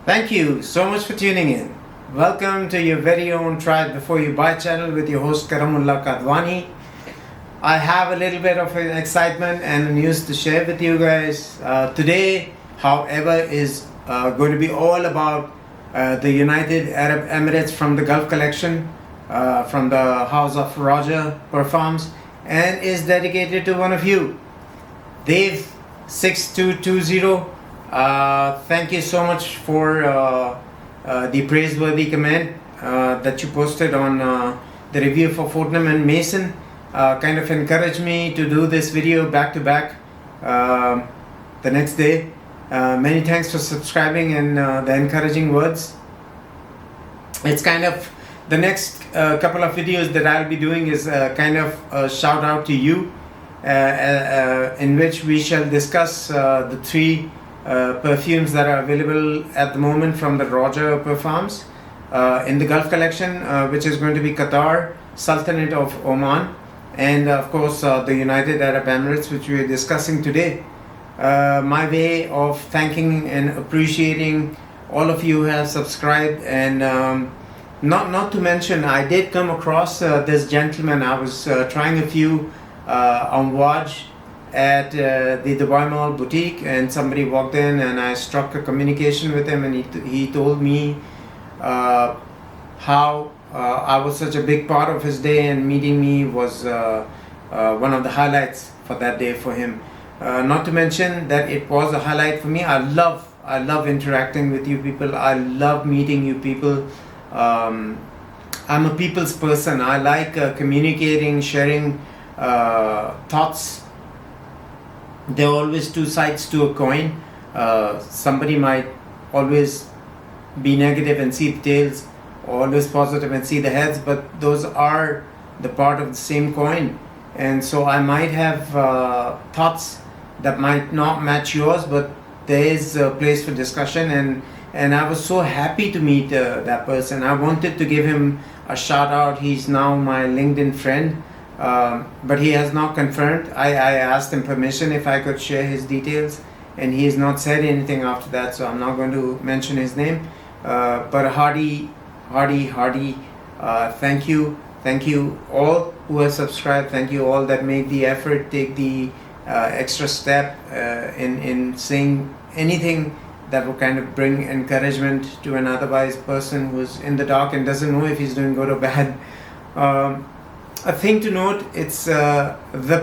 Thank you so much for tuning in. Welcome to your very own Try Before You Buy channel with your host Karamullah Kadwani. I have a little bit of excitement and news to share with you guys. Today, however, is going to be all about the United Arab Emirates from the Gulf collection from the house of Roja Parfums, and is dedicated to one of you, Dev6220. Thank you so much for the praiseworthy comment that you posted on the review for Fortnum and Mason. Kind of encouraged me to do this video back to back the next day. Many thanks for subscribing and the encouraging words. It's kind of the next couple of videos that I'll be doing is kind of a shout out to you, in which we shall discuss the three perfumes that are available at the moment from the Roja Parfums in the Gulf collection, which is going to be Qatar, Sultanate of Oman, and of course the United Arab Emirates, which we are discussing today. My way of thanking and appreciating all of you who have subscribed, and not to mention, I did come across this gentleman. I was trying a few on Waj at the Dubai Mall boutique, and somebody walked in and I struck a communication with him, and he told me how I was such a big part of his day, and meeting me was one of the highlights for that day for him. Not to mention that it was a highlight for me. I love interacting with you people. I love meeting you people. I'm a people's person. I like communicating, sharing thoughts. There are always two sides to a coin. Somebody might always be negative and see the tails, or always positive and see the heads, but those are the part of the same coin. And so I might have thoughts that might not match yours, but there is a place for discussion, and I was so happy to meet that person. I wanted to give him a shout out. He's now my LinkedIn friend, but he has not confirmed. I asked him permission if I could share his details, and he has not said anything after that, so I'm not going to mention his name. But a hearty thank you all who have subscribed. Thank you all that make the effort, take the extra step in saying anything that will kind of bring encouragement to an otherwise person who's in the dark and doesn't know if he's doing good or bad. A thing to note, it's the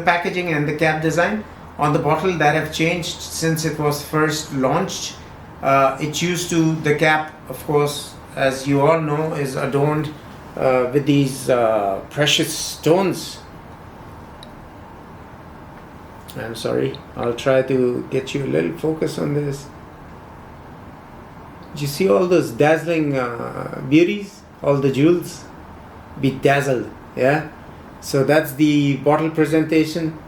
packaging and the cap design on the bottle that have changed since it was first launched. It used to, the cap, of course, as you all know, is adorned with these precious stones. I'm sorry, I'll try to get you a little focus on this. Do you see all those dazzling beauties, all the jewels? Bedazzled, yeah? So that's the bottle presentation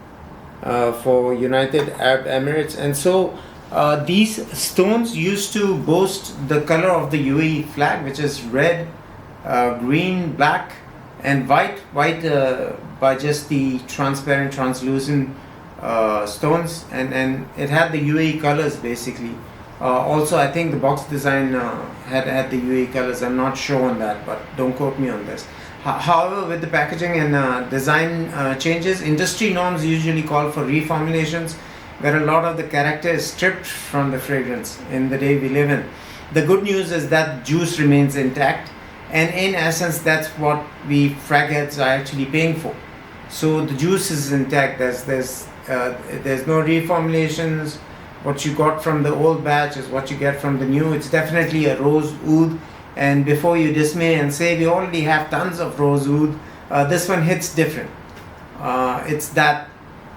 for United Arab Emirates. And so these stones used to boast the color of the UAE flag, which is red, green, black, and white. White by just the transparent, translucent stones, and it had the UAE colors basically. Also, I think the box design had the UAE colors. I'm not sure on that, but don't quote me on this. However, with the packaging and design changes, industry norms usually call for reformulations, where a lot of the character is stripped from the fragrance in the day we live in. The good news is that juice remains intact, and in essence, that's what we frag heads are actually paying for. So the juice is intact. There's no reformulations. What you got from the old batch is what you get from the new. It's definitely a rose oud. And before you dismay and say we already have tons of rose oud, this one hits different. It's that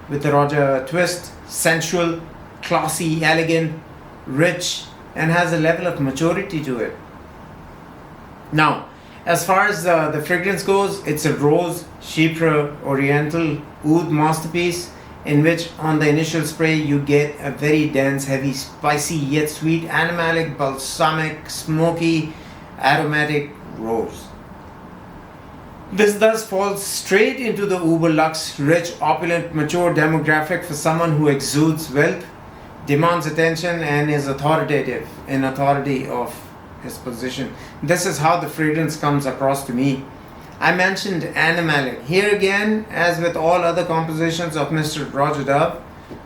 with the Roja twist, sensual, classy, elegant, rich, and has a level of maturity to it. Now, as far as the fragrance goes, it's a rose, chypre, oriental oud masterpiece, in which on the initial spray you get a very dense, heavy, spicy yet sweet, animalic, balsamic, smoky, aromatic rose. This thus falls straight into the uber luxe, rich, opulent, mature demographic for someone who exudes wealth, demands attention, and is authoritative in authority of his position. This is how the fragrance comes across to me. I mentioned animalic. Here again, as with all other compositions of Mr. Roja Dove,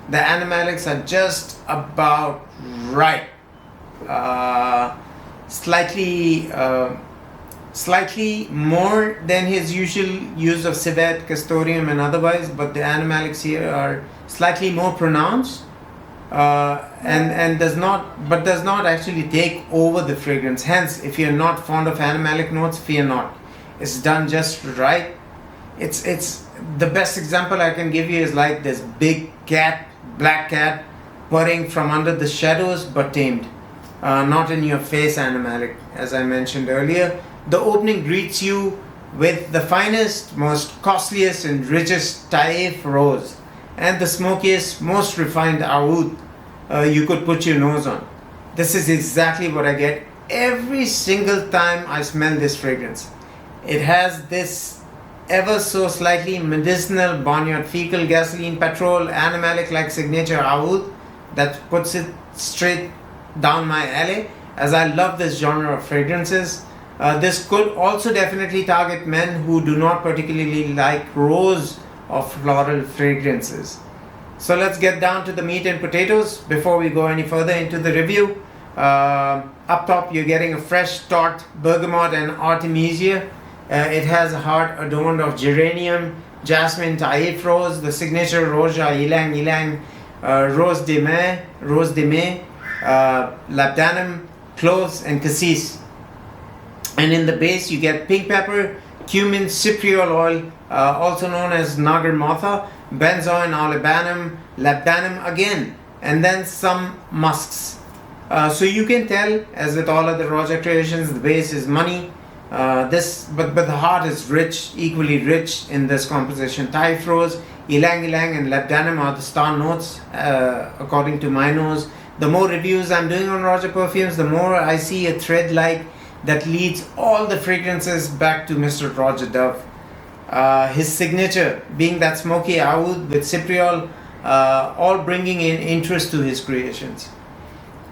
the animalics are just about right. Slightly more than his usual use of civet, castoreum and otherwise, but the animalics here are slightly more pronounced and does not actually take over the fragrance. Hence, if you're not fond of animalic notes, fear not. It's done just right. It's the best example I can give you is like this big cat, black cat, purring from under the shadows but tamed. Not in your face animalic, as I mentioned earlier. The opening greets you with the finest, most costliest and richest Taif rose and the smokiest, most refined oud you could put your nose on. This is exactly what I get every single time I smell this fragrance. It has this ever so slightly medicinal barnyard fecal gasoline petrol animalic like signature oud that puts it straight down my alley, as I love this genre of fragrances. This could also definitely target men who do not particularly like rose or floral fragrances. So let's get down to the meat and potatoes before we go any further into the review. Up top you're getting a fresh tart bergamot and artemisia. It has a heart adorned of geranium, jasmine, taif rose, the signature Roja, ylang ylang, rose de mai, labdanum, cloves and cassis. And in the base you get pink pepper, cumin, cypriol oil, also known as nagar motha, benzoin, olibanum, labdanum again, and then some musks. So you can tell, as with all other Roja creations, the base is money. But the heart is rich, equally rich in this composition. Taif rose, ylang ylang and labdanum are the star notes, according to my nose. The more reviews I'm doing on Roja perfumes, the more I see a thread like that leads all the fragrances back to Mr. Roja Dove. His signature being that smoky oud with cypriol, all bringing in interest to his creations.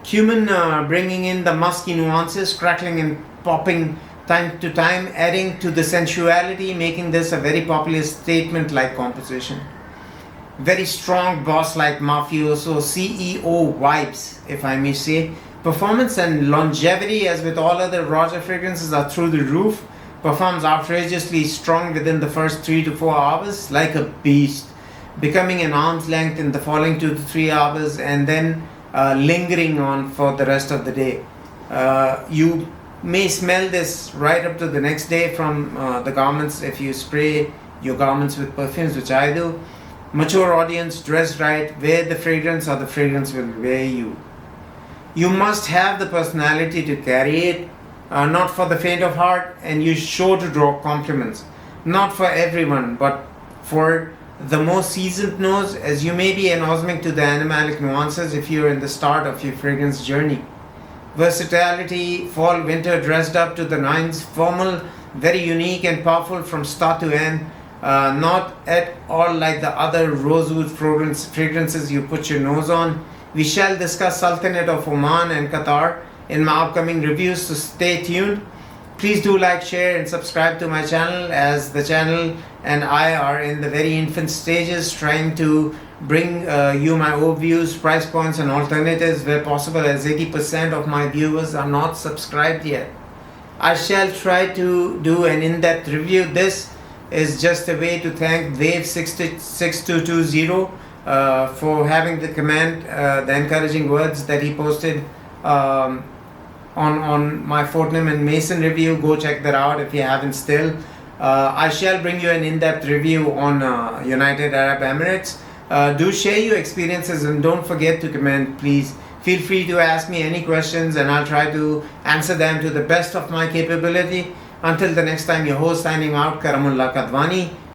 Cumin bringing in the musky nuances, crackling and popping time to time, adding to the sensuality, making this a very popular statement-like composition. Very strong boss-like mafioso CEO vibes, if I may say. Performance and longevity, as with all other Roja fragrances, are through the roof. Performs outrageously strong within the first 3 to 4 hours, like a beast, becoming an arm's length in the following 2 to 3 hours, and then lingering on for the rest of the day. You may smell this right up to the next day from the garments if you spray your garments with perfumes, which I do. Mature audience, dress right, wear the fragrance or the fragrance will wear you. You must have the personality to carry it, not for the faint of heart, and you sure to draw compliments. Not for everyone, but for the more seasoned nose, as you may be anosmic to the animalic nuances if you're in the start of your fragrance journey. Versatility, fall, winter, dressed up to the nines, formal, very unique and powerful from start to end. Not at all like the other rosewood fragrances you put your nose on. We shall discuss Sultanate of Oman and Qatar in my upcoming reviews, so stay tuned. Please do like, share and subscribe to my channel, as the channel and I are in the very infant stages trying to bring you my overviews, price points and alternatives where possible, as 80% of my viewers are not subscribed yet. I shall try to do an in-depth review. This is just a way to thank Dev6220 for having the comment, the encouraging words that he posted on my Fortnum and Mason review. Go check that out if you haven't still. I shall bring you an in-depth review on United Arab Emirates. Do share your experiences and don't forget to comment, please. Feel free to ask me any questions and I'll try to answer them to the best of my capability. Until the next time, your host signing out, Karamullah Kadwani.